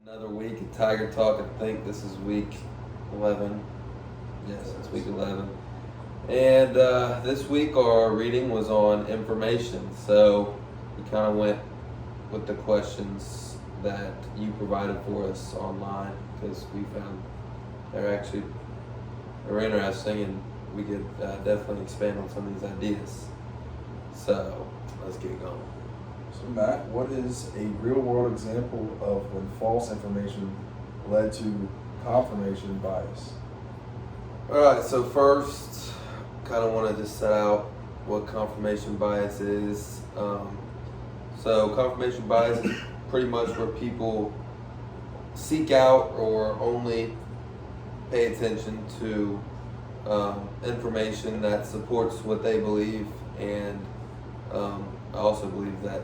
Another week of Tiger Talk. I think this is week 11. Yes, it's week 11. And this week our reading was on information. So we kind of went with the questions that you provided for us online because we found they're interesting and we could definitely expand on some of these ideas. So let's get going. So Matt, what is a real-world example of when false information led to confirmation bias? Alright, so first, kind of want to just set out what confirmation bias is. So confirmation bias is pretty much where people seek out or only pay attention to information that supports what they believe, and I also believe that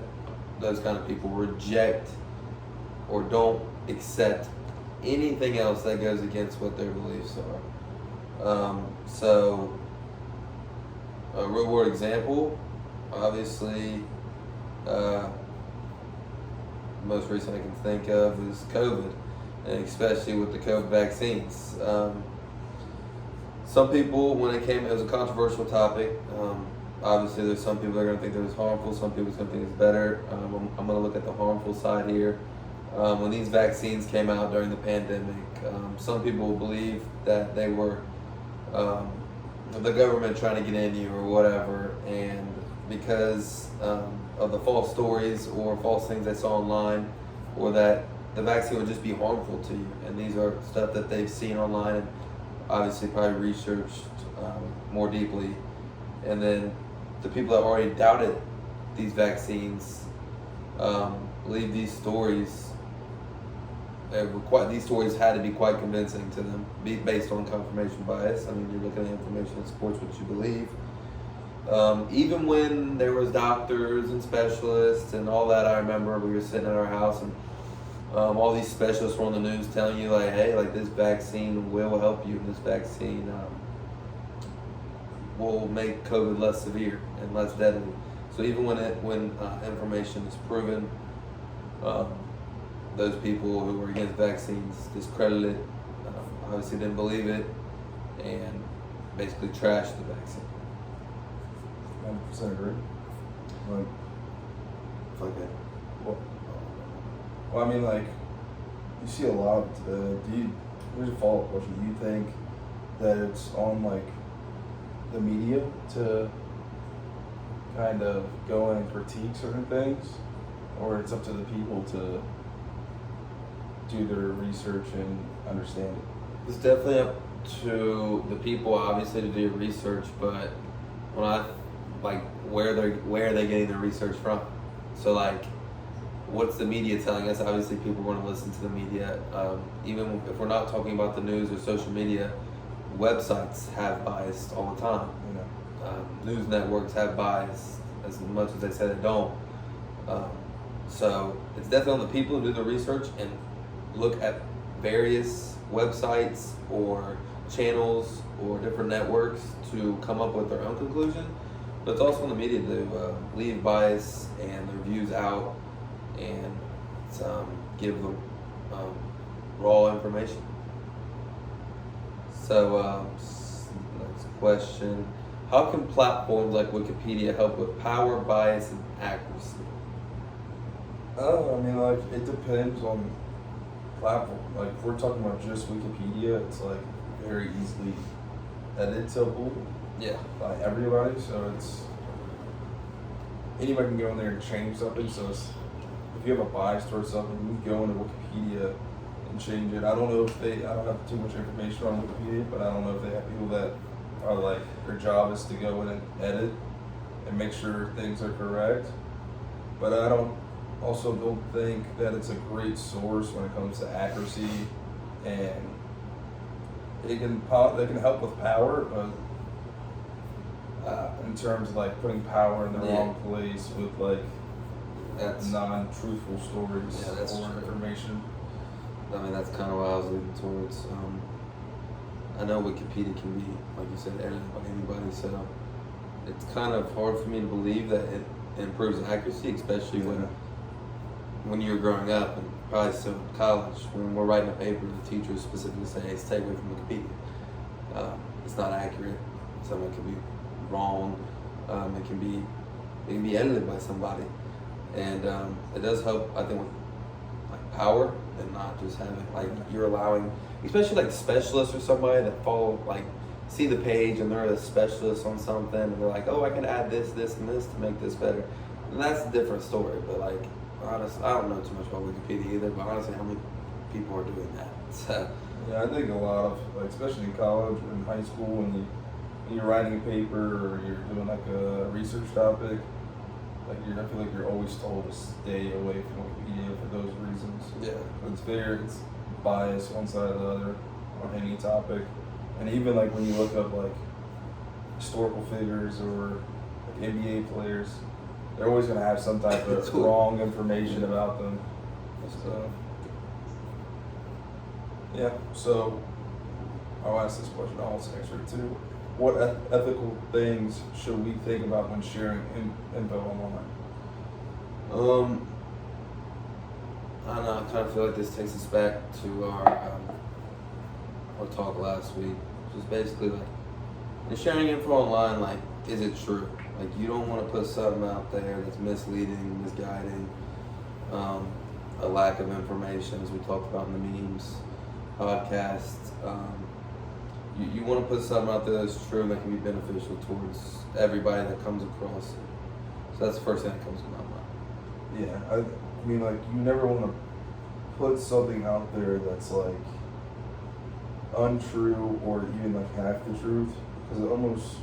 those kind of people reject or don't accept anything else that goes against what their beliefs are. So a real world example, obviously, most recent I can think of is COVID, and especially with the COVID vaccines. Some people, when it was a controversial topic. Obviously, there's some people that are going to think that it's harmful, some people are going to think it's better. I'm going to look at the harmful side here. When these vaccines came out during the pandemic, some people believe that they were the government trying to get in you or whatever, and because of the false stories or false things they saw online, or that the vaccine would just be harmful to you. And these are stuff that they've seen online and obviously probably researched more deeply. And then the people that already doubted these vaccines believe these stories. These stories had to be quite convincing to them, based on confirmation bias. I mean, you're looking at information that supports what you believe. Even when there was doctors and specialists and all that, I remember we were sitting at our house and all these specialists were on the news telling you like, hey, like this vaccine will help you. This vaccine will make COVID less severe and less deadly. So even when information is proven, those people who were against vaccines discredited it, obviously didn't believe it, and basically trashed the vaccine. 100% agree. Like, Okay. well, I mean, like, you see a lot. Here's a follow-up question. Do you think that it's on like the media to kind of go in and critique certain things, or it's up to the people to do their research and understand it? It's definitely up to the people, obviously, to do your research, but when I like where are they getting their research from? So like, what's the media telling us? Obviously, people want to listen to the media. Even if we're not talking about the news or social media, websites have bias all the time. News networks have bias as much as they say they don't. So it's definitely on the people to do the research and look at various websites or channels or different networks to come up with their own conclusion. But it's also on the media to leave bias and their views out and give them raw information. So next question. How can platforms like Wikipedia help with power, bias, and accuracy? I mean, like, it depends on platform. Like, if we're talking about just Wikipedia, it's like very easily editable by everybody. So it's anybody can go in there and change something. So if you have a bias towards something, you can go into Wikipedia and change it. I don't have too much information on Wikipedia, but I don't know if they have people that are like, their job is to go in and edit and make sure things are correct. But I don't think that it's a great source when it comes to accuracy, and they can help with power, but in terms of like putting power in the wrong place with like non-truthful stories or information. I mean, that's kind of what I was leaning towards. I know Wikipedia can be, like you said, edited by anybody, so it's kind of hard for me to believe that it improves accuracy, especially when you were growing up and probably still in college, when we're writing a paper, the teachers specifically say, hey, stay away from Wikipedia. It's not accurate. Something can be wrong. It can be edited by somebody, and it does help. I think with like power and not just having like you're allowing, especially like specialists or somebody that follow like see the page and they're a specialist on something and they're like, oh, I can add this, this, and this to make this better. And that's a different story. But like honestly, I don't know too much about Wikipedia either. But honestly, how many people are doing that? So, Yeah, I think a lot of, like, especially in college or in high school, when you're writing a paper or you're doing like a research topic, like I feel like you're always told to stay away from Wikipedia for those reasons. yeah. It's biased one side or the other on any topic, and even like when you look up like historical figures or like NBA players, they're always gonna have some type of wrong information about them. So. Yeah, so I'll ask this question, I'll also answer it too. What ethical things should we think about when sharing info online? I don't know. I kind of feel like this takes us back to our talk last week, which is basically like when sharing info online. Like, is it true? Like, you don't want to put something out there that's misleading, misguiding, a lack of information, as we talked about in the memes, podcasts. You want to put something out there that's true and that can be beneficial towards everybody that comes across it. So that's the first thing that comes to my mind. Yeah, I mean, like, you never want to put something out there that's like untrue or even like half the truth, because it almost,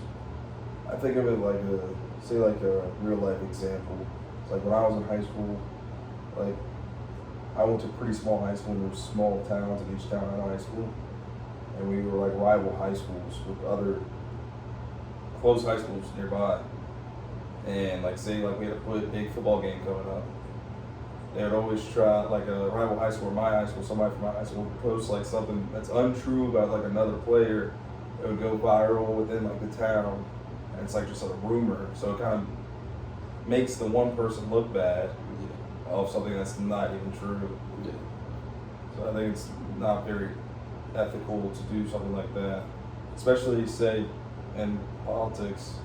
I think of it like a real life example. It's like when I was in high school, like I went to a pretty small high school. There were small towns in each town had a high school, and we were like rival high schools with other close high schools nearby. And like say like we had to put a big football game coming up, they would always try, like a rival high school or my high school, somebody from my high school would post like something that's untrue about like another player. It would go viral within like the town, and it's like just a rumor. So it kind of makes the one person look bad of something that's not even true. Yeah. So I think it's not very ethical to do something like that, especially say in politics.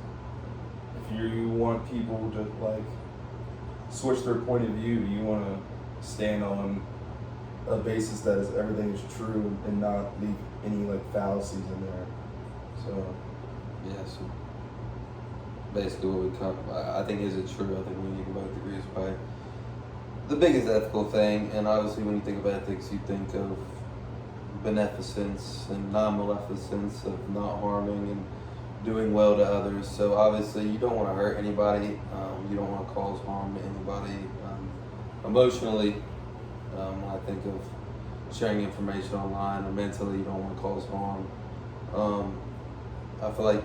If you want people to like switch their point of view, you want to stand on a basis that is everything is true and not leave any like fallacies in there. So Yeah, so basically what we talk about, I think, is it true? I think we need to both agree is probably the biggest ethical thing. And obviously when you think of ethics, you think of beneficence and non-maleficence, of not harming and doing well to others. So obviously you don't want to hurt anybody. You don't want to cause harm to anybody emotionally. When I think of sharing information online or mentally, you don't want to cause harm. I feel like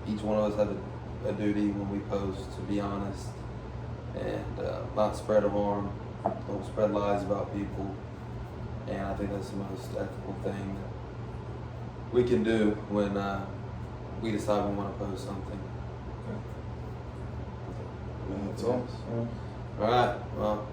each one of us have a duty when we post to be honest and not spread harm, don't spread lies about people. And I think that's the most ethical thing that we can do when we decide we want to post something. that's all. All right. Well.